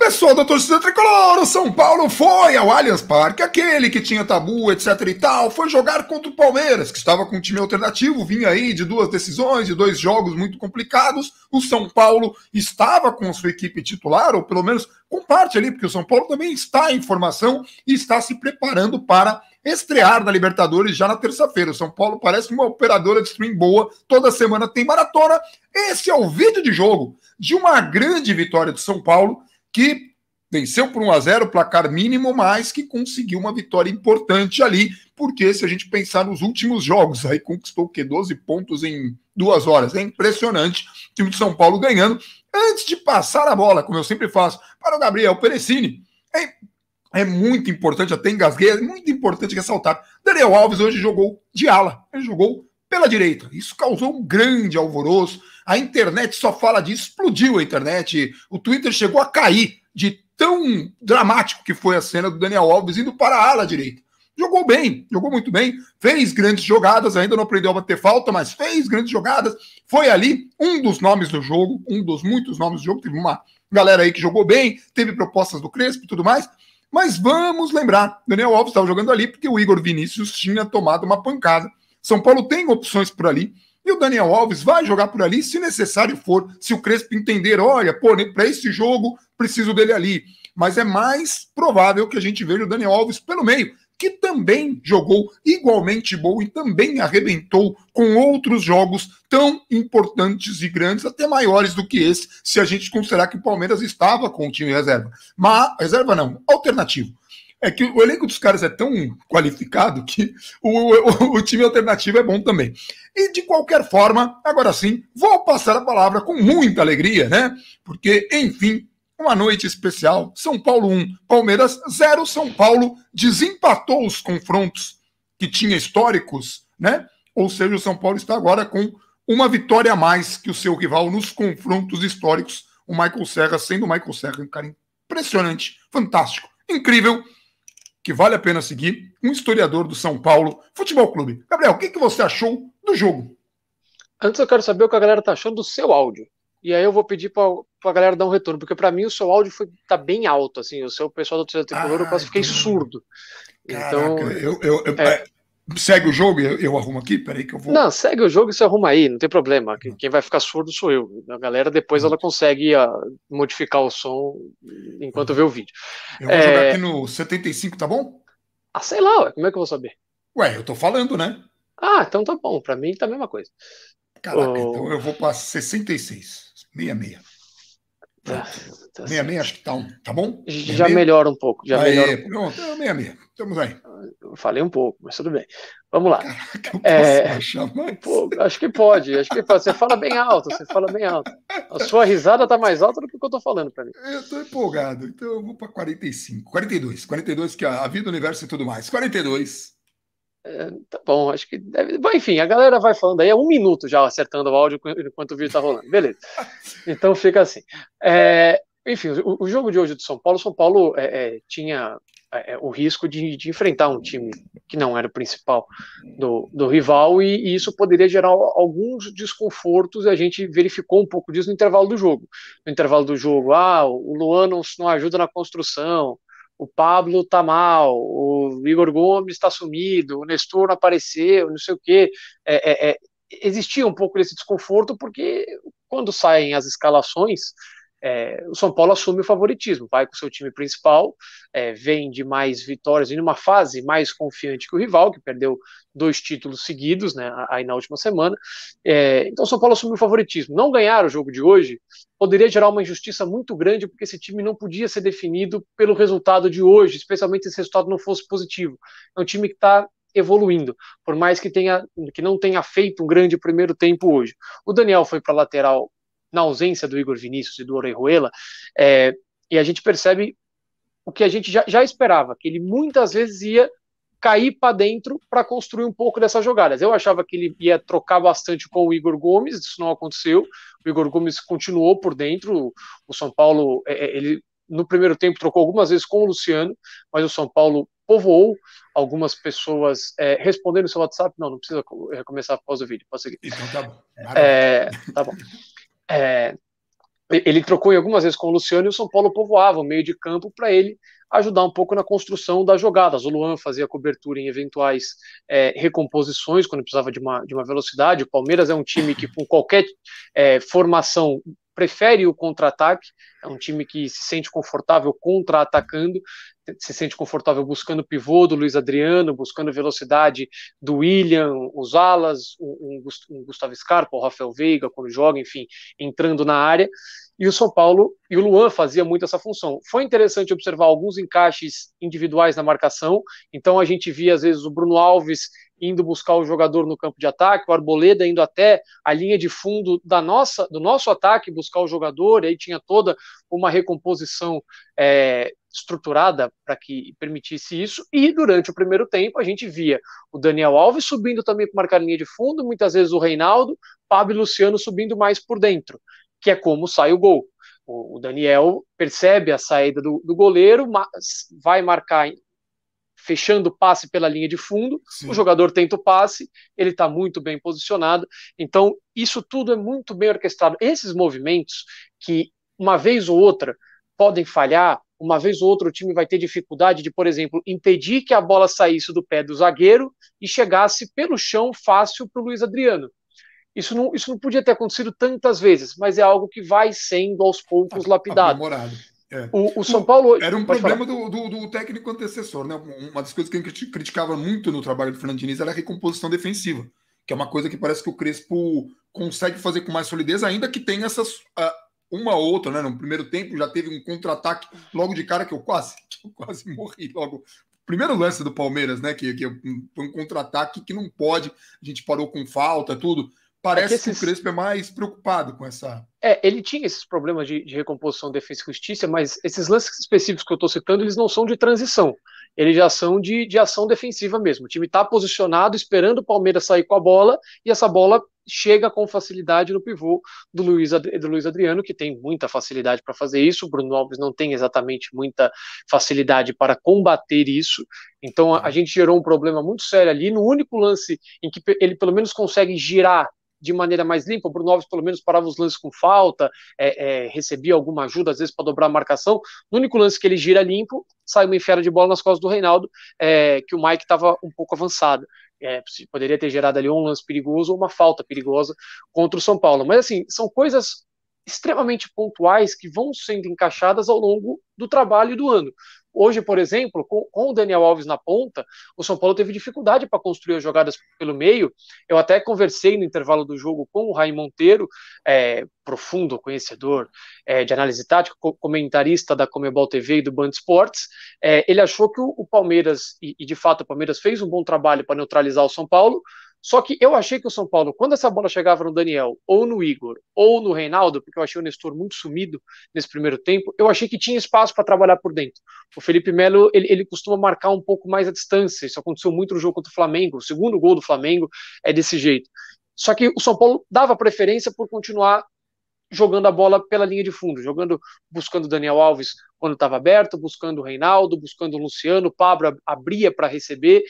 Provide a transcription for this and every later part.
Pessoal da torcida tricolor, o São Paulo foi ao Allianz Parque, aquele que tinha tabu, etc e tal, foi jogar contra o Palmeiras, que estava com um time alternativo, vinha aí de 2 decisões, de 2 jogos muito complicados. O São Paulo estava com sua equipe titular, ou pelo menos com parte ali, porque o São Paulo também está em formação e está se preparando para estrear na Libertadores já na terça-feira. O São Paulo parece uma operadora de stream boa, toda semana tem maratona. Esse é o vídeo de jogo de uma grande vitória do São Paulo, que venceu por 1-0, placar mínimo, mas que conseguiu uma vitória importante ali, porque se a gente pensar nos últimos jogos, aí conquistou o quê? 12 pontos em 2 horas. É impressionante o time de São Paulo ganhando. Antes de passar a bola, como eu sempre faço, para o Gabriel Perecini, é muito importante, até engasguei, é muito importante ressaltar, Daniel Alves hoje jogou de ala, ele jogou pela direita. Isso causou um grande alvoroço. A internet só fala disso, explodiu a internet. O Twitter chegou a cair de tão dramático que foi a cena do Daniel Alves indo para a ala direita. Jogou bem, jogou muito bem, fez grandes jogadas, ainda não aprendeu a bater falta, mas fez grandes jogadas. Foi ali um dos nomes do jogo, um dos muitos nomes do jogo. Teve uma galera aí que jogou bem, teve propostas do Crespo e tudo mais. Mas vamos lembrar, Daniel Alves estava jogando ali porque o Igor Vinícius tinha tomado uma pancada. São Paulo tem opções por ali, e o Daniel Alves vai jogar por ali se necessário for, se o Crespo entender, olha, pô, para esse jogo preciso dele ali. Mas é mais provável que a gente veja o Daniel Alves pelo meio, que também jogou igualmente bom e também arrebentou com outros jogos tão importantes e grandes, até maiores do que esse, se a gente considerar que o Palmeiras estava com o time reserva. Mas, reserva não, alternativo. É que o elenco dos caras é tão qualificado que o time alternativo é bom também. E de qualquer forma, agora sim, vou passar a palavra com muita alegria, né? Porque, enfim, uma noite especial. São Paulo 1, Palmeiras 0. São Paulo desempatou os confrontos que tinha históricos, né? Ou seja, o São Paulo está agora com uma vitória a mais que o seu rival nos confrontos históricos. O Michael Serra, sendo o Michael Serra um cara impressionante, fantástico, incrível, que vale a pena seguir, um historiador do São Paulo Futebol Clube. Gabriel, o que você achou do jogo? Antes eu quero saber o que a galera tá achando do seu áudio. E aí eu vou pedir pra galera dar um retorno, porque para mim o seu áudio tá bem alto, assim, o seu pessoal do Torcida Tricolor eu quase fiquei surdo. Caraca, então, segue o jogo e eu arrumo aqui? Peraí que eu vou... Não, segue o jogo e você arruma aí, não tem problema. Quem vai ficar surdo sou eu. A galera depois ela consegue modificar o som enquanto vê o vídeo. Eu vou jogar aqui no 75, tá bom? Ah, sei lá, ué, como é que eu vou saber? Ué, eu tô falando, né? Ah, então tá bom, pra mim tá a mesma coisa. Caraca, então eu vou para 66, 66. Tá 66 acho que tá bom? Já melhora um pouco, Pronto, 66, estamos aí. Eu falei um pouco, mas tudo bem. Vamos lá. Caraca, eu posso achar mais? Acho que pode. Você fala bem alto, A sua risada tá mais alta do que o que eu tô falando pra mim. Eu tô empolgado, então eu vou para 45, 42, que é a vida, o universo e tudo mais. 42. Tá bom, acho que deve. Bom, enfim, a galera vai falando aí, é 1 minuto já acertando o áudio enquanto o vídeo tá rolando. Beleza. Então fica assim. Enfim, o jogo de hoje do São Paulo tinha o risco de enfrentar um time que não era o principal do rival, e isso poderia gerar alguns desconfortos, e a gente verificou um pouco disso no intervalo do jogo. No intervalo do jogo, o Luan não ajuda na construção, o Pablo tá mal, o Igor Gomes está sumido, o Nestor não apareceu, não sei o quê. Existia um pouco desse desconforto, porque quando saem as escalações, o São Paulo assume o favoritismo, vai com o seu time principal, vem de mais vitórias, em uma fase mais confiante que o rival, que perdeu 2 títulos seguidos, né, aí na última semana. Então o São Paulo assume o favoritismo. Não ganhar o jogo de hoje poderia gerar uma injustiça muito grande, porque esse time não podia ser definido pelo resultado de hoje, especialmente se esse resultado não fosse positivo. É um time que está evoluindo, por mais que não tenha feito um grande primeiro tempo hoje. O Daniel foi para a lateral na ausência do Igor Vinícius e do Orejuela, e a gente percebe o que a gente já esperava, que ele muitas vezes ia cair para dentro para construir um pouco dessas jogadas. Eu achava que ele ia trocar bastante com o Igor Gomes, isso não aconteceu. O Igor Gomes continuou por dentro. O São Paulo, ele no primeiro tempo trocou algumas vezes com o Luciano, mas o São Paulo povoou algumas pessoas respondendo no seu WhatsApp. Não precisa recomeçar após o vídeo, pode seguir. Então tá bom. Tá bom. Ele trocou em algumas vezes com o Luciano e o São Paulo povoava o meio de campo para ele ajudar um pouco na construção das jogadas. O Luan fazia cobertura em eventuais recomposições, quando precisava de uma velocidade. O Palmeiras é um time que, com qualquer formação, prefere o contra-ataque. É um time que se sente confortável contra-atacando, se sente confortável buscando o pivô do Luiz Adriano, buscando velocidade do William, os alas, um Gustavo Scarpa, o Rafael Veiga, quando joga, enfim, entrando na área. E o São Paulo e o Luan fazia muito essa função. Foi interessante observar alguns encaixes individuais na marcação. Então a gente via às vezes o Bruno Alves indo buscar o jogador no campo de ataque, o Arboleda indo até a linha de fundo do nosso ataque buscar o jogador, e aí tinha toda uma recomposição estruturada para que permitisse isso. E durante o primeiro tempo a gente via o Daniel Alves subindo também para marcar a linha de fundo, muitas vezes o Reinaldo, Pablo e Luciano subindo mais por dentro, que é como sai o gol. O Daniel percebe a saída do goleiro, vai marcar fechando o passe pela linha de fundo, sim, o jogador tenta o passe, ele está muito bem posicionado, então isso tudo é muito bem orquestrado. Esses movimentos que uma vez ou outra podem falhar, uma vez ou outra o time vai ter dificuldade de, por exemplo, impedir que a bola saísse do pé do zagueiro e chegasse pelo chão fácil para o Luiz Adriano. Isso não podia ter acontecido tantas vezes, mas é algo que vai sendo aos poucos lapidado. É. O São Paulo... Era um problema do técnico antecessor, né? Uma das coisas que a gente criticava muito no trabalho do Fernando Diniz era a recomposição defensiva, que é uma coisa que parece que o Crespo consegue fazer com mais solidez, ainda que tenha essas... uma ou outra, né? No primeiro tempo já teve um contra-ataque logo de cara que eu quase morri logo. Primeiro lance do Palmeiras, né? Que foi um contra-ataque que não pode, a gente parou com falta, tudo. Parece que o Crespo é mais preocupado com essa... ele tinha esses problemas de recomposição defesa e justiça, mas esses lances específicos que eu estou citando, eles não são de transição. Eles já são de ação defensiva mesmo. O time está posicionado, esperando o Palmeiras sair com a bola, e essa bola chega com facilidade no pivô do Luiz Adriano, que tem muita facilidade para fazer isso. O Bruno Alves não tem exatamente muita facilidade para combater isso. Então a gente gerou um problema muito sério ali. No único lance em que ele pelo menos consegue girar de maneira mais limpa, o Bruno Alves pelo menos parava os lances com falta, recebia alguma ajuda às vezes para dobrar a marcação. No único lance que ele gira limpo, sai uma enfiada de bola nas costas do Reinaldo, que o Mike estava um pouco avançado. Poderia ter gerado ali um lance perigoso ou uma falta perigosa contra o São Paulo. Mas assim, são coisas extremamente pontuais que vão sendo encaixadas ao longo do trabalho do ano. Hoje, por exemplo, com o Daniel Alves na ponta, o São Paulo teve dificuldade para construir as jogadas pelo meio. Eu até conversei no intervalo do jogo com o Raí Monteiro, profundo conhecedor de análise tática, comentarista da Comebol TV e do Band Esportes. Ele achou que o Palmeiras, e de fato o Palmeiras fez um bom trabalho para neutralizar o São Paulo, só que eu achei que o São Paulo, quando essa bola chegava no Daniel, ou no Igor, ou no Reinaldo, porque eu achei o Nestor muito sumido nesse primeiro tempo, eu achei que tinha espaço para trabalhar por dentro. O Felipe Melo, ele costuma marcar um pouco mais a distância, isso aconteceu muito no jogo contra o Flamengo, o segundo gol do Flamengo é desse jeito. Só que o São Paulo dava preferência por continuar jogando a bola pela linha de fundo, buscando o Daniel Alves quando estava aberto, buscando o Reinaldo, buscando o Luciano, o Pablo abria para receber,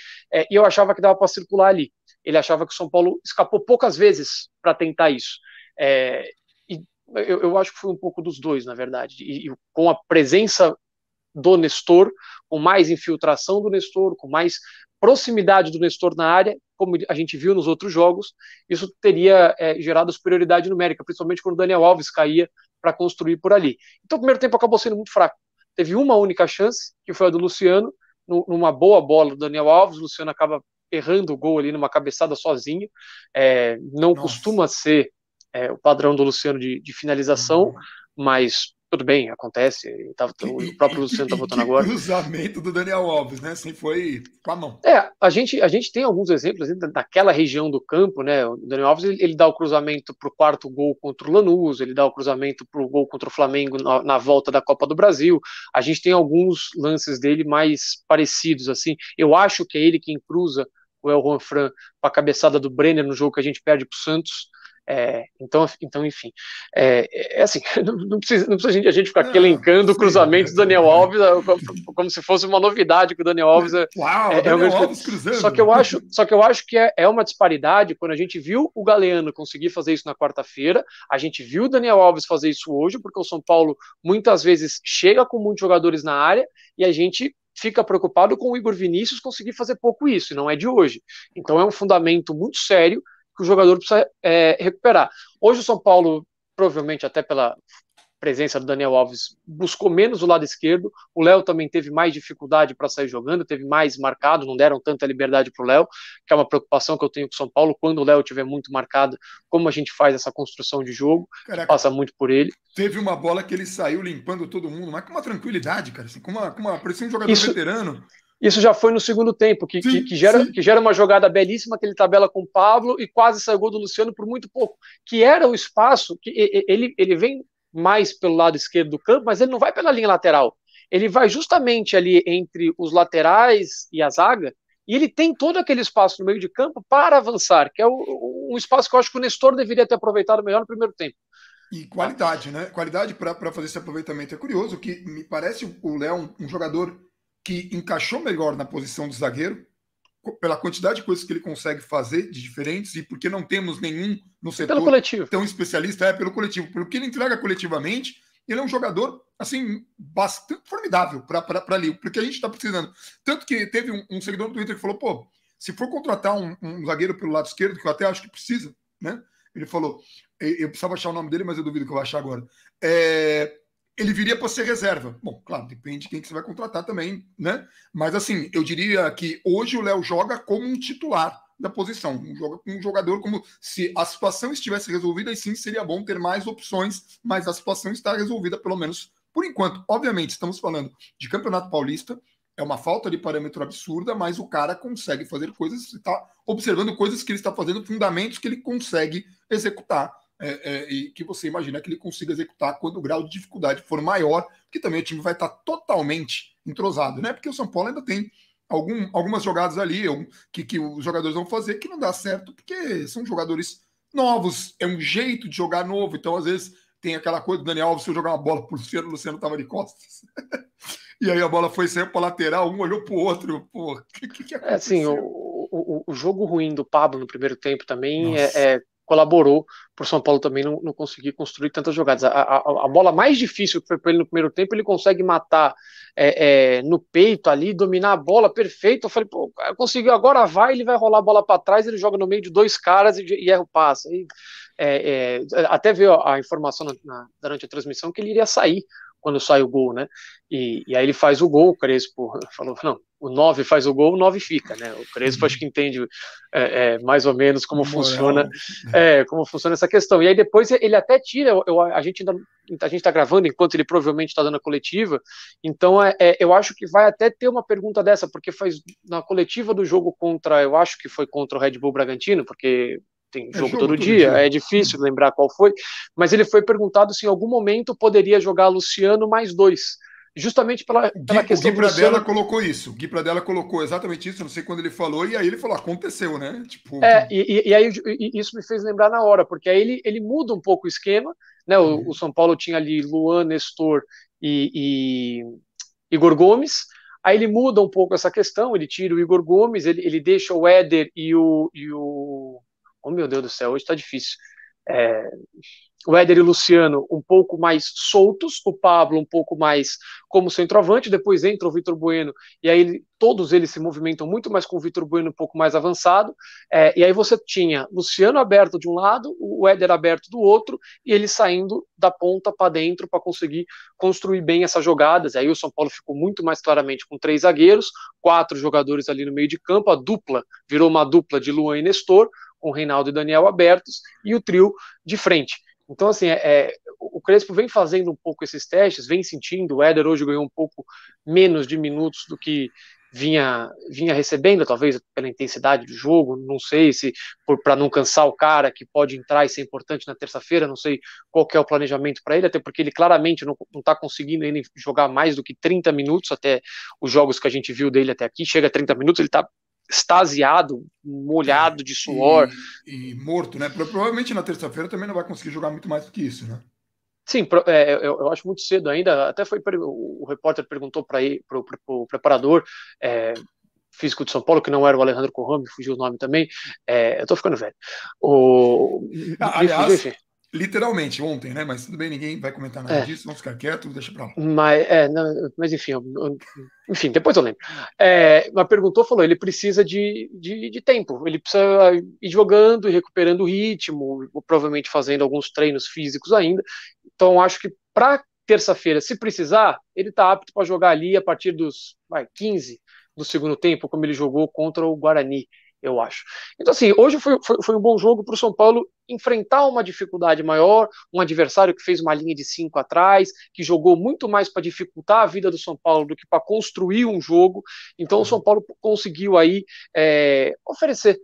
e eu achava que dava para circular ali. Ele achava que o São Paulo escapou poucas vezes para tentar isso. E eu acho que foi um pouco dos dois, na verdade. E com a presença do Nestor, com mais infiltração do Nestor, com mais proximidade do Nestor na área, como a gente viu nos outros jogos, isso teria gerado superioridade numérica, principalmente quando o Daniel Alves caía para construir por ali. Então o primeiro tempo acabou sendo muito fraco. Teve uma única chance, que foi a do Luciano, numa boa bola do Daniel Alves. O Luciano acaba errando o gol ali numa cabeçada sozinho. Não costuma ser o padrão do Luciano de finalização, mas tudo bem, acontece. O próprio Luciano tá voltando agora. Cruzamento do Daniel Alves, né? Assim, foi com a mão. A gente tem alguns exemplos naquela região do campo, né? O Daniel Alves ele dá o cruzamento para o quarto gol contra o Lanús, ele dá o cruzamento para o gol contra o Flamengo na volta da Copa do Brasil. A gente tem alguns lances dele mais parecidos, assim. Eu acho que é ele quem cruza o El Juanfran para a cabeçada do Brenner no jogo que a gente perde para o Santos. Então, enfim, assim, não precisa a gente ficar aqui Não, elencando sim, cruzamentos do Daniel Alves como se fosse uma novidade que o Daniel Alves Uau, é um Daniel grande. Alves Só cruzando. que eu acho que é uma disparidade quando a gente viu o Galeano conseguir fazer isso na quarta-feira, a gente viu o Daniel Alves fazer isso hoje, porque o São Paulo muitas vezes chega com muitos jogadores na área e a gente fica preocupado com o Igor Vinícius conseguir fazer pouco isso, e não é de hoje. Então é um fundamento muito sério que o jogador precisa recuperar. Hoje o São Paulo, provavelmente até pela presença do Daniel Alves, buscou menos o lado esquerdo, o Léo também teve mais dificuldade para sair jogando, teve mais marcado, não deram tanta liberdade para o Léo, que é uma preocupação que eu tenho com o São Paulo, quando o Léo estiver muito marcado, como a gente faz essa construção de jogo, que Caraca, passa muito por ele. teve uma bola que ele saiu limpando todo mundo, mas com uma tranquilidade, cara, assim, parecia um jogador Isso, veterano. Isso já foi no segundo tempo, Sim, sim. que gera uma jogada belíssima, que ele tabela com o Pablo e quase saiu gol do Luciano por muito pouco, que era o espaço, que ele vem mais pelo lado esquerdo do campo, mas ele não vai pela linha lateral. Ele vai justamente ali entre os laterais e a zaga, e ele tem todo aquele espaço no meio de campo para avançar, que é um espaço que eu acho que o Nestor deveria ter aproveitado melhor no primeiro tempo. E Tá? qualidade, né? Qualidade para fazer esse aproveitamento. É curioso que me parece o Léo um jogador que encaixou melhor na posição do zagueiro, pela quantidade de coisas que ele consegue fazer de diferentes, e porque não temos nenhum no E pelo setor coletivo. tão especialista, pelo coletivo. Pelo que ele entrega coletivamente, ele é um jogador, assim, bastante formidável para ali, porque a gente está precisando. Tanto que teve um seguidor no Twitter que falou, pô, se for contratar um zagueiro pelo lado esquerdo, que eu até acho que precisa, né? Ele falou, eu precisava achar o nome dele, mas eu duvido que eu vou achar agora. Ele viria para ser reserva. Bom, claro, depende de quem que você vai contratar também, né? Mas assim, eu diria que hoje o Léo joga como um titular da posição, um jogador como se a situação estivesse resolvida, e sim seria bom ter mais opções, mas a situação está resolvida, pelo menos por enquanto. Obviamente, estamos falando de Campeonato Paulista, é uma falta de parâmetro absurda, mas o cara consegue fazer coisas, está observando coisas que ele está fazendo, fundamentos que ele consegue executar. E que você imagina que ele consiga executar quando o grau de dificuldade for maior, que também o time vai estar totalmente entrosado, né? Porque o São Paulo ainda tem algumas jogadas ali que os jogadores vão fazer que não dá certo, porque são jogadores novos, é um jeito de jogar novo, então às vezes tem aquela coisa do Daniel Alves, se eu jogar uma bola pro Luciano, o Luciano tava de costas. E aí a bola foi sempre para lateral, um olhou pro outro, pô, o que Assim, aconteceu? o jogo ruim do Pablo no primeiro tempo também Nossa. colaborou para o São Paulo também não conseguir construir tantas jogadas. A bola mais difícil que foi para ele no primeiro tempo, ele consegue matar no peito ali, dominar a bola perfeito. Eu falei, pô, conseguiu, agora vai, ele vai rolar a bola para trás, ele joga no meio de dois caras e erra o passe. Até veio a informação durante a transmissão que ele iria sair quando sai o gol, né? E aí ele faz o gol, o Crespo falou, não, o 9 faz o gol, o 9 fica, né? O Crespo acho que entende mais ou menos como funciona, Moral. como funciona essa questão. E aí depois ele até tira, a gente está gravando enquanto ele provavelmente está dando a coletiva, então eu acho que vai até ter uma pergunta dessa, porque faz na coletiva do jogo contra, eu acho que foi contra o Red Bull Bragantino, porque tem jogo todo dia, é difícil lembrar qual foi, mas ele foi perguntado se em algum momento poderia jogar Luciano mais dois, justamente pela questão do Luciano. Colocou isso, o Gui Pradella colocou exatamente isso, eu não sei quando ele falou, e aí ele falou, aconteceu, né? Tipo... E aí isso me fez lembrar na hora, porque aí ele muda um pouco o esquema, né? O São Paulo tinha ali Luan, Nestor e Igor Gomes, aí ele muda um pouco essa questão, ele tira o Igor Gomes, ele deixa o Éder e o... Oh, meu Deus do céu, hoje tá difícil. O Éder e o Luciano um pouco mais soltos, o Pablo um pouco mais como centroavante, depois entra o Vitor Bueno, e aí todos eles se movimentam muito mais com o Vitor Bueno um pouco mais avançado, e aí você tinha Luciano aberto de um lado, o Éder aberto do outro, e ele saindo da ponta para dentro para conseguir construir bem essas jogadas. Aí o São Paulo ficou muito mais claramente com 3 zagueiros, 4 jogadores ali no meio de campo, a dupla virou uma dupla de Luan e Nestor, com Reinaldo e Daniel abertos, e o trio de frente. Então, assim, o Crespo vem fazendo um pouco esses testes, vem sentindo, o Éder hoje ganhou um pouco menos de minutos do que vinha recebendo, talvez pela intensidade do jogo, não sei se para não cansar o cara que pode entrar e ser importante na terça-feira, não sei qual que é o planejamento para ele, até porque ele claramente não está conseguindo ainda jogar mais do que 30 minutos, até os jogos que a gente viu dele até aqui, chega a 30 minutos, ele está extasiado, molhado de suor. E morto, né? Provavelmente na terça-feira também não vai conseguir jogar muito mais do que isso, né? Sim, eu acho muito cedo ainda. Até o repórter perguntou para o preparador físico de São Paulo, que não era o Alejandro Corrêa, me fugiu o nome também. Eu tô ficando velho. Aliás, enfim. Literalmente ontem, né? Mas tudo bem, ninguém vai comentar nada disso, vamos ficar quietos, deixa pra lá. Mas enfim, enfim, depois eu lembro. Mas falou, ele precisa de tempo, ele precisa ir jogando e recuperando o ritmo, provavelmente fazendo alguns treinos físicos ainda. Então, acho que para terça-feira, se precisar, ele está apto para jogar ali a partir dos 15 do segundo tempo, como ele jogou contra o Guarani, eu acho. Então, assim, hoje foi um bom jogo para o São Paulo enfrentar uma dificuldade maior, um adversário que fez uma linha de 5 atrás, que jogou muito mais para dificultar a vida do São Paulo do que para construir um jogo. Então, o São Paulo conseguiu aí oferecer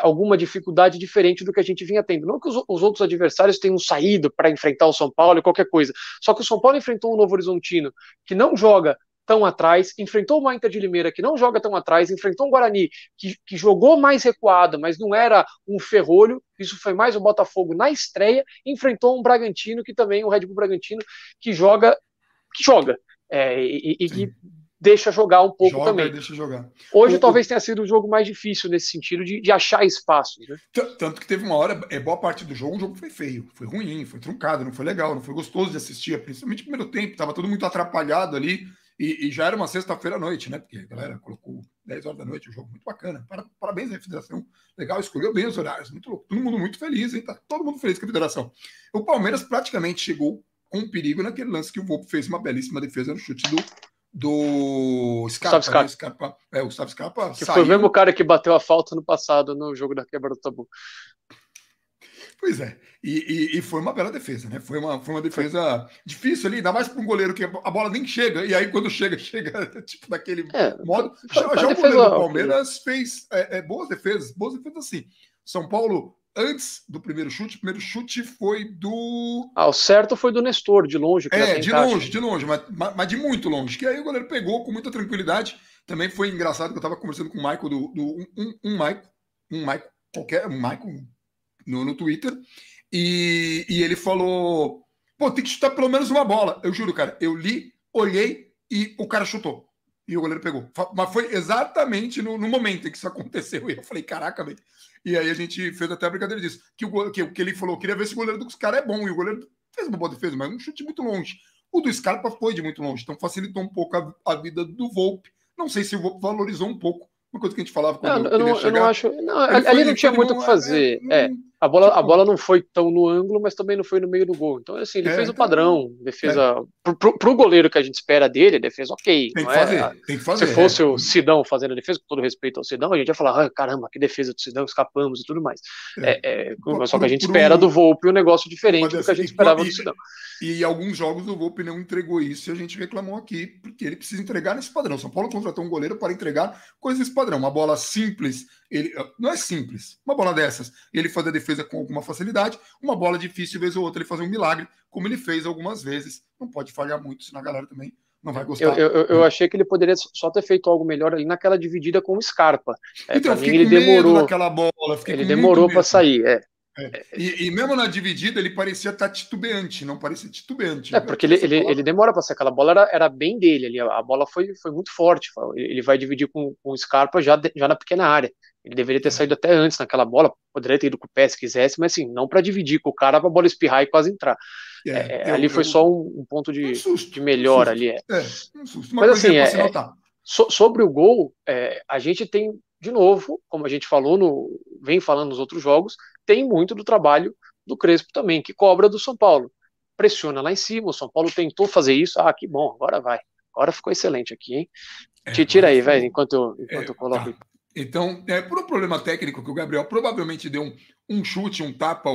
alguma dificuldade diferente do que a gente vinha tendo. Não que os outros adversários tenham saído para enfrentar o São Paulo e qualquer coisa, só que o São Paulo enfrentou um Novo Horizontino que não joga tão atrás, enfrentou o Inter de Limeira, que não joga tão atrás, enfrentou um Guarani, que jogou mais recuado, mas não era um ferrolho, isso foi mais o Botafogo na estreia, enfrentou um Bragantino, que também, o Red Bull Bragantino, que joga, que deixa jogar um pouco também. Deixa jogar. Hoje talvez tenha sido o jogo mais difícil nesse sentido de achar espaços. Né? Tanto que teve uma hora, boa parte do jogo, o jogo foi feio, foi ruim, foi truncado, não foi legal, não foi gostoso de assistir, principalmente no primeiro tempo, estava tudo muito atrapalhado ali, e já era uma sexta-feira à noite, né? Porque a galera colocou 10 horas da noite, o jogo muito bacana. Parabéns à federação, legal, escolheu bem os horários, muito louco, todo mundo muito feliz, hein? Tá todo mundo feliz com a federação. O Palmeiras praticamente chegou com perigo naquele lance que o Volpi fez uma belíssima defesa no chute do Scarpa. Né? O Gustavo Scarpa que saiu. Foi o mesmo cara que bateu a falta no passado no jogo da quebra do tabu. Pois é, e foi uma bela defesa, né? Foi uma defesa difícil ali, ainda mais para um goleiro que a bola nem chega, e aí quando chega tipo daquele modo. Já o goleiro do Palmeiras fez boas defesas assim. São Paulo, antes do primeiro chute, o primeiro chute foi do... o certo foi do Nestor, de longe. De longe, mas de muito longe, que aí o goleiro pegou com muita tranquilidade. Também foi engraçado que eu estava conversando com o Michael, um Michael no Twitter, e ele falou, tem que chutar pelo menos uma bola. Eu juro, cara, eu li, olhei e o cara chutou. E o goleiro pegou. Mas foi exatamente no momento em que isso aconteceu. E eu falei, caraca, velho. E aí a gente fez até a brincadeira disso. Que ele falou, queria ver se o goleiro dos caras é bom. E o goleiro fez uma boa defesa, mas um chute muito longe. O do Scarpa foi de muito longe. Então facilitou um pouco a vida do Volpi. Não sei se o Volpi valorizou um pouco. Uma coisa que a gente falava quando eu não acho. Ali não tinha muito o que fazer. A bola não foi tão no ângulo, mas também não foi no meio do gol. Então, assim, ele fez o padrão. Defesa. Pro goleiro que a gente espera dele, defesa ok. Tem que fazer. Se fosse o Sidão fazendo a defesa, com todo respeito ao Sidão, a gente ia falar, caramba, que defesa do Sidão, escapamos e tudo mais. Só que a gente espera do Volpi um negócio diferente do que a gente esperava do Sidão. E alguns jogos o Volpi não entregou isso e a gente reclamou aqui, porque ele precisa entregar nesse padrão. São Paulo contratou um goleiro para entregar coisas desse padrão. Uma bola simples, não é simples, uma bola dessas, ele faz a defesa com alguma facilidade, uma bola difícil, vez ou outra, ele faz um milagre, como ele fez algumas vezes. Não pode falhar muito, senão a galera também não vai gostar. Eu achei que ele poderia só ter feito algo melhor ali naquela dividida com o Scarpa. Então, eu fiquei com medo daquela bola. Ele demorou para sair, E mesmo na dividida ele parecia estar titubeante, não parecia titubeante. Porque ele demora para sair. Aquela bola era bem dele ali. A bola foi muito forte. Ele vai dividir com o Scarpa já na pequena área. Ele deveria ter saído até antes naquela bola. Poderia ter ido com o pé se quisesse, mas assim, não para dividir com o cara para a bola espirrar e quase entrar. Ali foi só um ponto de melhor ali. Um susto. Mas assim, sobre o gol, a gente tem, de novo, como a gente falou, vem falando nos outros jogos, tem muito do trabalho do Crespo também, que cobra do São Paulo. Pressiona lá em cima, o São Paulo tentou fazer isso, que bom, agora vai. Agora ficou excelente aqui, hein? Tira aí, velho, enquanto eu coloco. Tá. Então, por um problema técnico que o Gabriel provavelmente deu um chute, um tapa,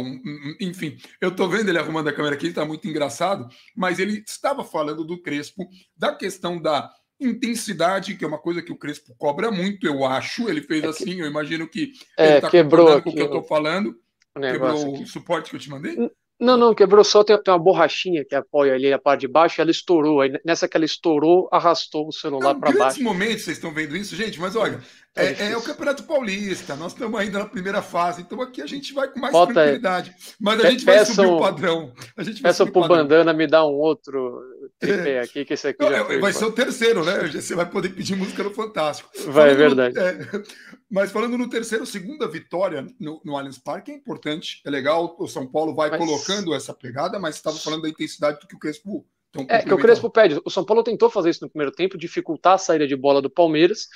enfim. Eu tô vendo ele arrumando a câmera aqui, tá muito engraçado, mas ele estava falando do Crespo, da questão da intensidade, que é uma coisa que o Crespo cobra muito, eu acho. Ele fez assim, eu imagino que ele tá quebrou com o que eu tô falando. Quebrou o suporte que eu te mandei? Não, não, quebrou só, tem uma borrachinha que apoia ali a parte de baixo, ela estourou. Aí nessa que ela estourou, arrastou o celular Não, para grandes baixo. momentos vocês estão vendo isso, gente, mas olha, Tá é o difícil. Campeonato Paulista, nós estamos ainda na primeira fase, então aqui a gente vai com mais Falta, tranquilidade, mas a gente vai subir o peçam, padrão, a gente vai peçam subir o pro padrão. Bandana me dar um outro tripé aqui, que esse aqui já foi Vai ser demais. o terceiro, né? Você vai poder pedir música no Fantástico. Vai, é Falando no, verdade. mas falando no terceiro, segunda vitória no Allianz Parque é importante, é legal. O São Paulo vai Mas colocando essa pegada, mas estava falando da intensidade do que o Crespo. Então, que o complementando. Crespo pede. O São Paulo tentou fazer isso no primeiro tempo, dificultar a saída de bola do Palmeiras.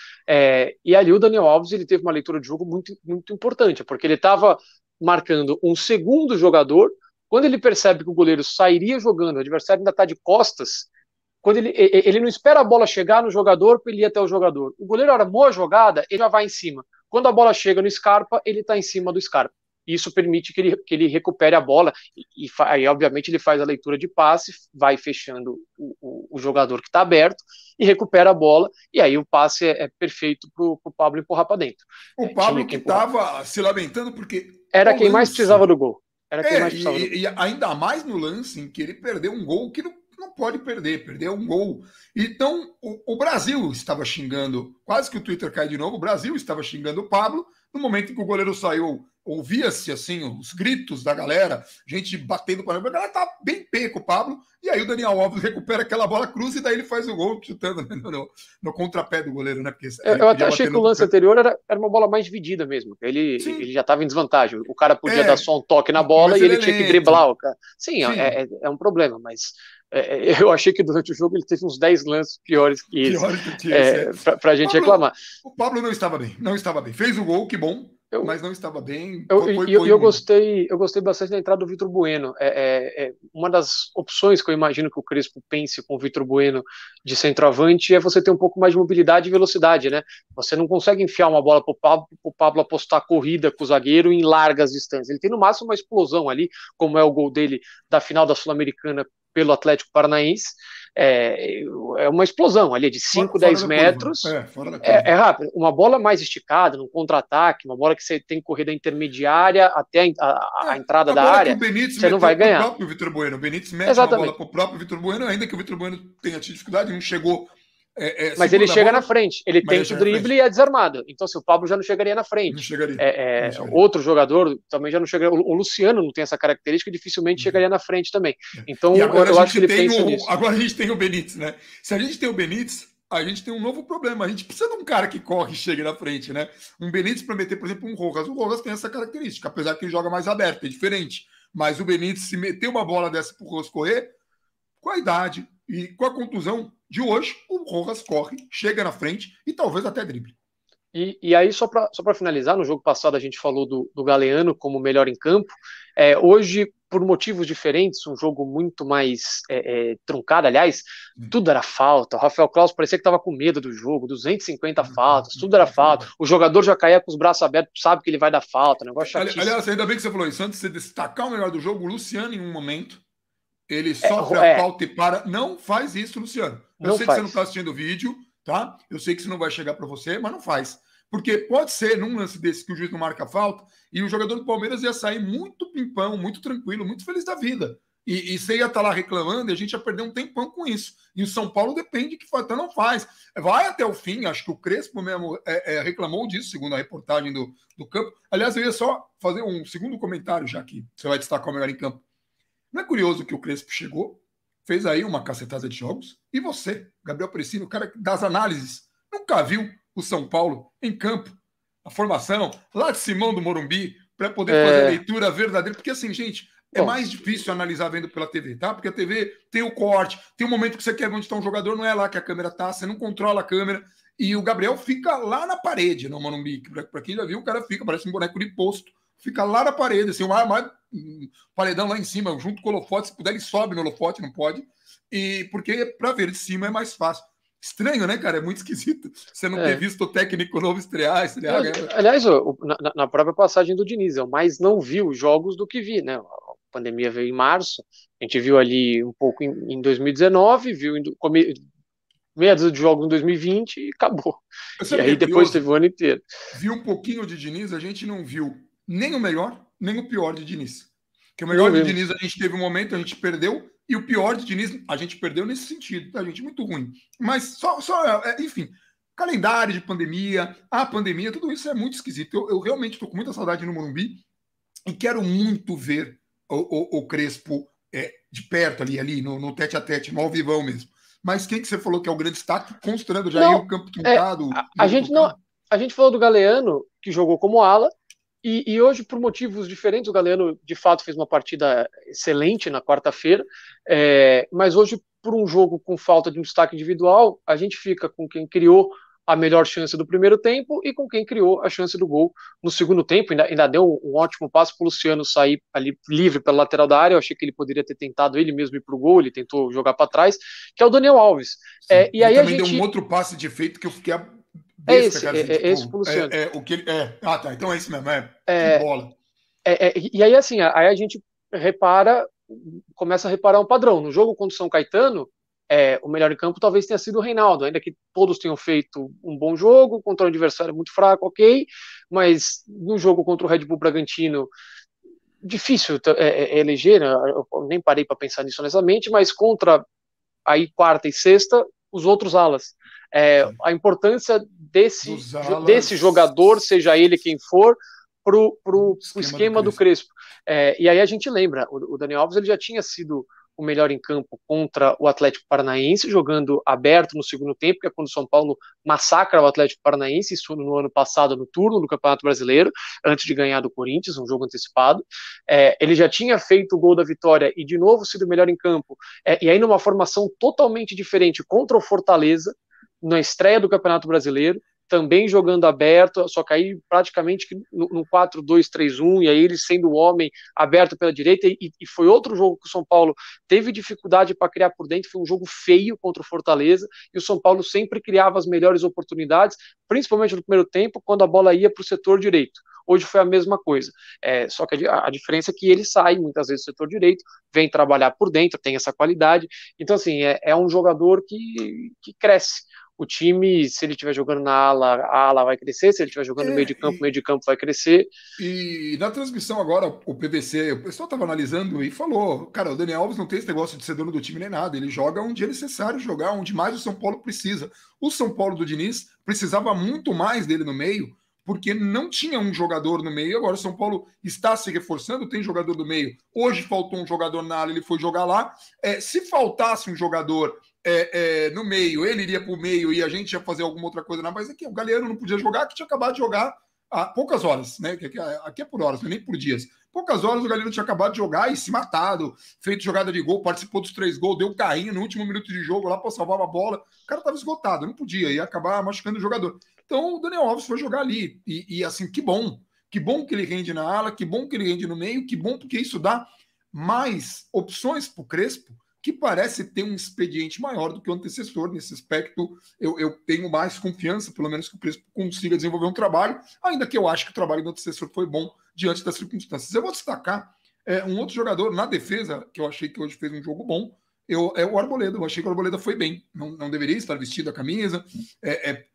E ali o Daniel Alves ele teve uma leitura de jogo muito, muito importante, porque ele estava marcando um segundo jogador. Quando ele percebe que o goleiro sairia jogando, o adversário ainda está de costas. Quando ele não espera a bola chegar no jogador para ele ir até o jogador. O goleiro armou a jogada, ele já vai em cima. Quando a bola chega no Scarpa, ele está em cima do Scarpa. Isso permite que ele recupere a bola aí, obviamente, ele faz a leitura de passe, vai fechando o jogador que está aberto e recupera a bola. E aí o passe é perfeito para o Pablo empurrar para dentro. O Tinha Pablo que que empurrar. estava se lamentando porque Era o quem mais precisava lance. do gol. Era quem mais precisava do gol. E ainda mais no lance em que ele perdeu um gol que não pode perder, perdeu um gol. Então, o Brasil estava xingando, quase que o Twitter cai de novo, o Brasil estava xingando o Pablo, no momento em que o goleiro saiu, ouvia-se assim os gritos da galera, gente batendo para a galera tá bem pé com o Pablo, e aí o Daniel Alves recupera aquela bola cruz e daí ele faz o gol chutando no contrapé do goleiro, né? Porque Eu até achei que o lance anterior era uma bola mais dividida mesmo. Ele já estava em desvantagem. O cara podia dar só um toque na bola mas e ele ele é tinha que lento. driblar o cara. Sim, Sim. é um problema, mas eu achei que durante o jogo ele teve uns 10 lances piores que esse. Piores do que esse. Pra gente reclamar. O Pablo não estava bem, não estava bem. Fez o gol, que bom, mas não estava bem. Eu gostei bastante da entrada do Vitor Bueno. Uma das opções que eu imagino que o Crespo pense com o Vitor Bueno de centroavante é você ter um pouco mais de mobilidade e velocidade, né? Você não consegue enfiar uma bola para o Pablo apostar corrida com o zagueiro em largas distâncias. Ele tem no máximo uma explosão ali, como é o gol dele da final da Sul-Americana pelo Atlético Paranaense. É uma explosão ali de 5, 10 metros. Fora da curva. É rápido. Uma bola mais esticada, num contra-ataque, uma bola que você tem corrida intermediária até a entrada da área, você não vai ganhar. O próprio Vitor Bueno. O Benítez mete uma bola para o próprio Vitor Bueno, ainda que o Vitor Bueno tenha tido dificuldade, não chegou. Mas ele chega na frente, ele tenta o drible e é desarmado. Então, se o Pablo já não chegaria na frente. Não chegaria. Outro jogador também já não chegaria. O Luciano não tem essa característica, dificilmente chegaria na frente também. Então, eu acho que ele pensa nisso. Agora a gente tem o Benítez, né? Se a gente tem o Benítez, a gente tem um novo problema. A gente precisa de um cara que corre e chegue na frente, né? Um Benítez para meter, por exemplo, um Rojas. O Rojas tem essa característica, apesar que ele joga mais aberto, é diferente. Mas o Benítez, se meter uma bola dessa pro Rojas correr, com a idade e com a contusão de hoje, o Rojas corre, chega na frente e talvez até drible. E aí, só para finalizar, no jogo passado a gente falou do Galeano como melhor em campo. Hoje, por motivos diferentes, um jogo muito mais truncado, aliás, tudo era falta. O Rafael Claus parecia que estava com medo do jogo, 250 faltas, tudo era falta. O jogador já caía com os braços abertos, sabe que ele vai dar falta, negócio chatíssimo. Aliás, ainda bem que você falou isso, antes de você destacar o melhor do jogo, o Luciano, em um momento, ele sofre a falta e para. Não faz isso, Luciano. Eu sei que você não está assistindo o vídeo, tá? Eu sei que isso não vai chegar para você, mas não faz. Porque pode ser, num lance desse, que o juiz não marca a falta, e o jogador do Palmeiras ia sair muito pimpão, muito tranquilo, muito feliz da vida. E você ia estar lá reclamando e a gente ia perder um tempão com isso. E o São Paulo depende que então não faz. Vai até o fim, acho que o Crespo mesmo reclamou disso, segundo a reportagem do campo. Aliás, eu ia só fazer um segundo comentário, já que você vai destacar o melhor em campo. Não é curioso que o Crespo chegou, fez aí uma cacetada de jogos, e você, Gabriel Pressino, o cara das análises, nunca viu o São Paulo em campo, a formação, lá de Simão do Morumbi, para poder fazer a leitura verdadeira, porque assim, gente, é mais difícil analisar vendo pela TV, tá? Porque a TV tem o corte, tem um momento que você quer ver onde está um jogador, não é lá que a câmera tá, você não controla a câmera, e o Gabriel fica lá na parede no Morumbi, para quem já viu, o cara fica, parece um boneco de posto, fica lá na parede, assim, um paredão lá em cima, junto com o holofote, se puder ele sobe no holofote, não pode, e porque para ver de cima é mais fácil. Estranho, né, cara? É muito esquisito você não ter visto o técnico novo estrear. Aliás, na própria passagem do Diniz, eu mais não vi os jogos do que vi, né? A pandemia veio em março, a gente viu ali um pouco em 2019, viu meia dúzia de jogos em 2020 e acabou. E aí depois teve o ano inteiro. Viu um pouquinho de Diniz, a gente não viu nem o melhor, nem o pior de Diniz. Que o melhor de Diniz a gente teve um momento, a gente perdeu, e o pior de Diniz a gente perdeu nesse sentido, tá, gente? Muito ruim. Mas enfim, calendário de pandemia, a pandemia, tudo isso é muito esquisito. Eu realmente estou com muita saudade no Morumbi e quero muito ver o Crespo de perto ali no tete-a-tete, no ao vivão mesmo. Mas quem que você falou que é o grande destaque, considerando já aí o campo truncado? A gente falou do Galeano, que jogou como ala, e hoje, por motivos diferentes, o Galeano de fato fez uma partida excelente na quarta-feira, mas hoje, por um jogo com falta de um destaque individual, a gente fica com quem criou a melhor chance do primeiro tempo e com quem criou a chance do gol no segundo tempo. Ainda deu um ótimo passo para o Luciano sair ali livre pela lateral da área. Eu achei que ele poderia ter tentado ele mesmo ir para o gol, ele tentou jogar para trás, que é o Daniel Alves. E aí também deu um outro passe de efeito que eu fiquei esse pro Luciano. Tá, então é isso mesmo, que bola. E aí, assim, aí a gente começa a reparar um padrão. No jogo contra o São Caetano, o melhor em campo talvez tenha sido o Reinaldo, ainda que todos tenham feito um bom jogo, contra um adversário muito fraco, ok, mas no jogo contra o Red Bull Bragantino, difícil eleger, né? Eu nem parei para pensar nisso honestamente, mas contra aí quarta e sexta, os outros alas. A importância desse jogador, seja ele quem for, pro esquema do Crespo. E aí a gente lembra, o Daniel Alves ele já tinha sido o melhor em campo contra o Atlético Paranaense, jogando aberto no segundo tempo, que é quando o São Paulo massacra o Atlético Paranaense, isso no ano passado, no turno do Campeonato Brasileiro, antes de ganhar do Corinthians, um jogo antecipado. Ele já tinha feito o gol da vitória e de novo sido o melhor em campo, e aí numa formação totalmente diferente contra o Fortaleza, na estreia do Campeonato Brasileiro, também jogando aberto, só que aí praticamente no 4-2-3-1, e aí ele sendo o homem aberto pela direita, e foi outro jogo que o São Paulo teve dificuldade para criar por dentro, foi um jogo feio contra o Fortaleza, e o São Paulo sempre criava as melhores oportunidades, principalmente no primeiro tempo, quando a bola ia para o setor direito. Hoje foi a mesma coisa, só que a diferença é que ele sai muitas vezes do setor direito, vem trabalhar por dentro, tem essa qualidade, então assim, é um jogador que cresce. O time, se ele estiver jogando na ala, a ala vai crescer, se ele estiver jogando no meio de campo vai crescer. E na transmissão agora, o PVC, o pessoal estava analisando e falou, cara, o Daniel Alves não tem esse negócio de ser dono do time nem nada, ele joga onde é necessário jogar, onde mais o São Paulo precisa. O São Paulo do Diniz precisava muito mais dele no meio, porque não tinha um jogador no meio, agora o São Paulo está se reforçando, tem jogador do meio. Hoje faltou um jogador na ala, ele foi jogar lá. Se faltasse um jogador no meio, ele iria para o meio e a gente ia fazer alguma outra coisa, mas aqui o Galeano não podia jogar, que tinha acabado de jogar há poucas horas, né? Aqui é por horas, não é nem por dias. Poucas horas o Galeano tinha acabado de jogar e se matado, feito jogada de gol, participou dos 3 gols, deu carrinho no último minuto de jogo lá para salvar a bola. O cara estava esgotado, não podia, ia acabar machucando o jogador. Então o Daniel Alves foi jogar ali. E assim, que bom que ele rende na ala, que bom que ele rende no meio, que bom porque isso dá mais opções para o Crespo, que parece ter um expediente maior do que o antecessor. Nesse aspecto, eu tenho mais confiança, pelo menos que o Crespo consiga desenvolver um trabalho, ainda que eu acho que o trabalho do antecessor foi bom diante das circunstâncias. Eu vou destacar um outro jogador na defesa, que eu achei que hoje fez um jogo bom, é o Arboleda. Eu achei que o Arboleda foi bem, não deveria estar vestido a camisa.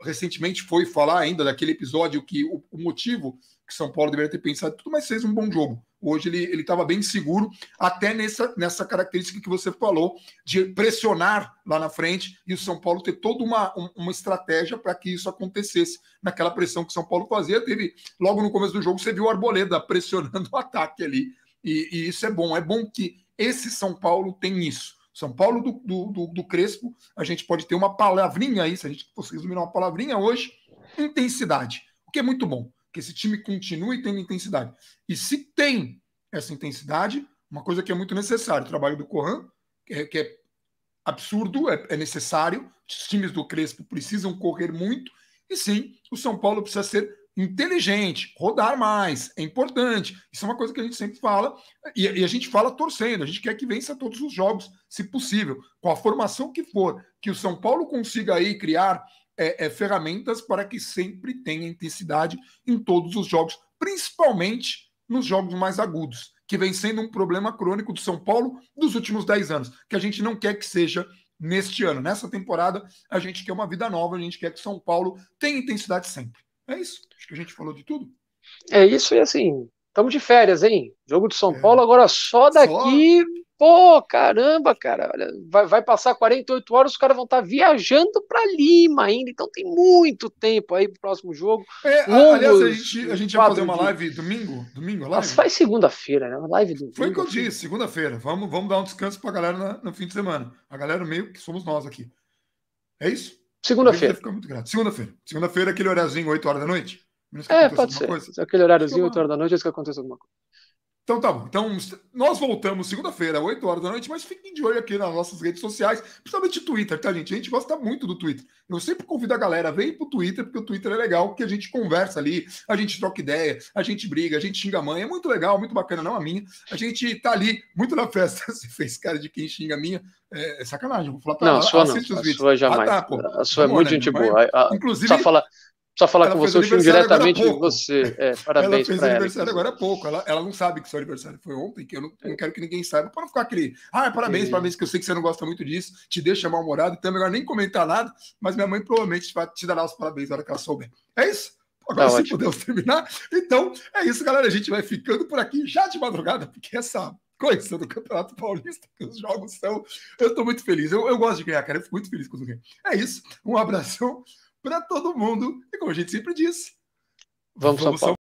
Recentemente foi falar ainda daquele episódio que o motivo que São Paulo deveria ter pensado tudo, mas fez um bom jogo. Hoje ele estava bem seguro, até nessa característica que você falou, de pressionar lá na frente e o São Paulo ter toda uma estratégia para que isso acontecesse. Naquela pressão que o São Paulo fazia, teve logo no começo do jogo, você viu o Arboleda pressionando o ataque ali. E isso é bom que esse São Paulo tem isso. São Paulo do Crespo, a gente pode ter uma palavrinha aí, se a gente fosse resumir uma palavrinha hoje, intensidade, o que é muito bom, que esse time continue tendo intensidade. E se tem essa intensidade, uma coisa que é muito necessário, o trabalho do Corran, que é absurdo, é necessário, os times do Crespo precisam correr muito, e sim, o São Paulo precisa ser inteligente, rodar mais, é importante. Isso é uma coisa que a gente sempre fala, e a gente fala torcendo, a gente quer que vença todos os jogos, se possível, com a formação que for, que o São Paulo consiga aí criar ferramentas para que sempre tenha intensidade em todos os jogos, principalmente nos jogos mais agudos, que vem sendo um problema crônico do São Paulo dos últimos 10 anos, que a gente não quer que seja neste ano. Nessa temporada, a gente quer uma vida nova, a gente quer que São Paulo tenha intensidade sempre. É isso. Acho que a gente falou de tudo. É isso, e assim, Estamos de férias, hein? Jogo de São É, Paulo agora só só. daqui. Pô, caramba, cara. Olha, vai passar 48 horas, os caras vão estar viajando para Lima ainda. Então tem muito tempo aí pro próximo jogo. Aliás, Longos a gente ia fazer 4 uma dias. live domingo? Domingo, a Nossa, live? faz segunda-feira, né? Live Foi o que domingo. eu disse, segunda-feira. Vamos dar um descanso pra galera no fim de semana. A galera meio que somos nós aqui. É isso? A gente vai Segunda-feira. ficar muito grato. Segunda-feira. Segunda-feira, aquele horáriozinho, 8 horas da noite. Menos que É, aconteça pode alguma ser. coisa. Aquele Acho que é horáriozinho, 8 uma. horas da noite, antes que aconteça alguma coisa. Então tá bom. Então, nós voltamos segunda-feira, 8 horas da noite, mas fiquem de olho aqui nas nossas redes sociais, principalmente Twitter, tá, gente? A gente gosta muito do Twitter. Eu sempre convido a galera, vem pro Twitter, porque o Twitter é legal, porque a gente conversa ali, a gente troca ideia, a gente briga, a gente xinga a mãe. É muito legal, muito bacana, não a minha. A gente tá ali, muito na festa. Você fez cara de quem xinga a minha. É sacanagem. Vou falar pra Não, a ela, sua não. assiste os A vídeos. sua Ah, jamais. tá, pô. A sua é Amor, muito né? Minha gente mãe, boa. inclusive, Só falar ela com fez você, eu xingo aniversário agora há diretamente pouco. você. É, Ela parabéns fez para ela, aniversário inclusive. agora há pouco. Ela não sabe que seu aniversário foi ontem, que eu não quero que ninguém saiba, para não ficar aquele. Ah, parabéns, E- parabéns, que eu sei que você não gosta muito disso, te deixa mal-humorado, então é melhor nem comentar nada, mas minha mãe provavelmente vai te dará os parabéns na hora que ela souber. É isso? Agora Tá sim ótimo. podemos terminar. Então, é isso, galera. A gente vai ficando por aqui já de madrugada, porque essa coisa do Campeonato Paulista, que os jogos são. Eu estou muito feliz. Eu gosto de ganhar, cara. Eu fico muito feliz quando ganho. É isso. Um abração para todo mundo. E como a gente sempre diz, Vamos, São vamos Paulo.